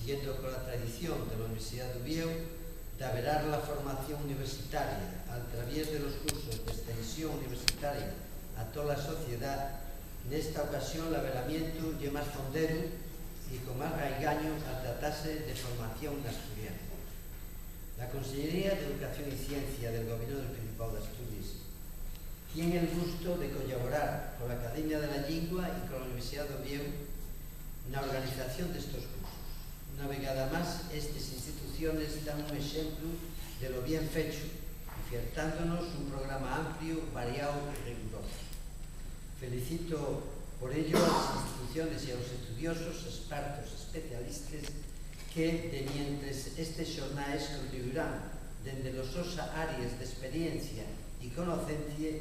siguiendo con la tradición de la Universidad de Oviedo, de averar la formación universitaria a través de los cursos de extensión universitaria a toda la sociedad. Nesta ocasión, el avelamiento é máis fondero e con máis raigaño al tratarse de formación asturiana. La Consellería de Educación y Ciencia del Gobierno del Principado de Asturias tiene el gusto de colaborar con la Academia de la Lingua y con la Universidad de Oviedo en la organización de estos cursos. Una vegada más, estas instituciones dan un ejemplo de lo bien fecho, ofertándonos un programa amplio, variado y riguroso. Felicito por ello a las instituciones y a los estudiosos, expertos, especialistas que, de mientras estes xornais, contribuirán desde las áreas de experiencia y conocencia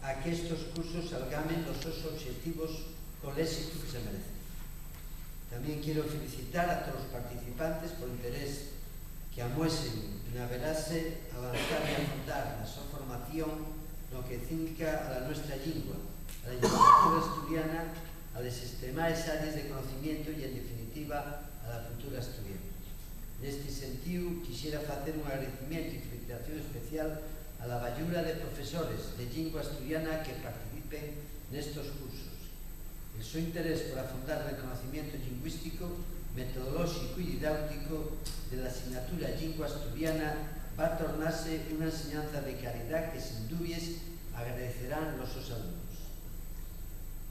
a que estos cursos algamen los objetivos con el éxito que se merecen. También quiero felicitar a todos los participantes por el interés que amuesen en averarse, avanzar y afrontar la su formación, lo que cinca a la nuestra lengua, a la literatura asturiana, a las extremadas áreas de conocimiento y, en definitiva, a la cultura asturiana. En este sentido, quisiera hacer un agradecimiento y felicitación especial a la ballura de profesores de lengua asturiana que participen en estos cursos. El su interés por afrontar el conocimiento lingüístico, metodológico y didáctico de la asignatura lengua asturiana va a tornarse una enseñanza de calidad que sin dudas agradecerán los alumnos.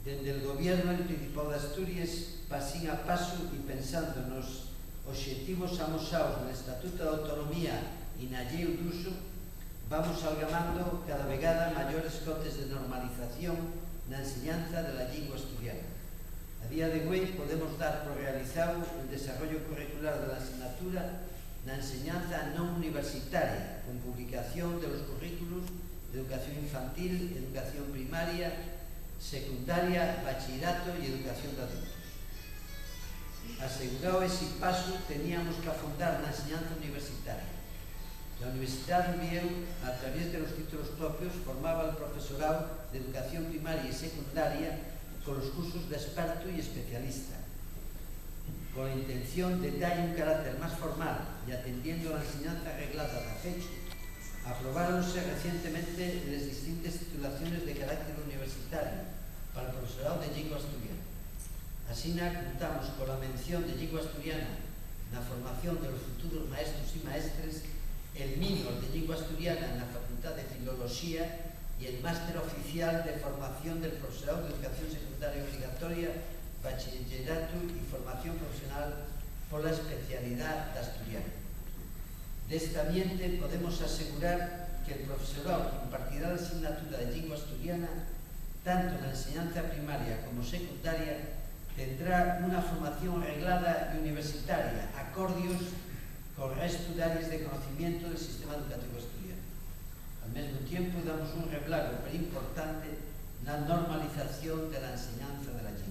Desde el Gobierno del Principado de Asturias, pasín a paso y pensando en los objetivos amosados en el Estatuto de Autonomía y na Lei de Uso, vamos algamando cada vegada mayores cotes de normalización na enseñanza de la lengua asturiana. A día de hoy podemos dar por realizado el desarrollo curricular de la asignatura na enseñanza non universitaria, con publicación de los currículos de educación infantil, educación primaria, secundaria, bachillerato y educación de adultos. Asegurado ese paso, teníamos que afrontar la enseñanza universitaria. La Universidad de Oviedo, a través de los títulos propios, formaba el profesorado de educación primaria y secundaria con los cursos de experto y especialista. Con la intención de dar un carácter más formal y atendiendo a la enseñanza reglada de fecha, aprobáronse recientemente las distintas titulaciones de carácter universitario para el profesorado de lengua asturiana. Así contamos con la mención de lengua asturiana en la formación de los futuros maestros y maestres, el minor de lengua asturiana en la Facultad de Filología y el máster oficial de formación del profesorado de educación secundaria obligatoria, bachillerato y formación profesional por la especialidad de asturiano. De este ambiente podemos asegurar que el profesorado que impartirá la asignatura de lengua asturiana, tanto en la enseñanza primaria como secundaria, tendrá una formación reglada y universitaria, acordios con el resto de áreas de conocimiento del sistema educativo asturiano. Al mismo tiempo, damos un reblago pero importante en la normalización de la enseñanza de la lengua.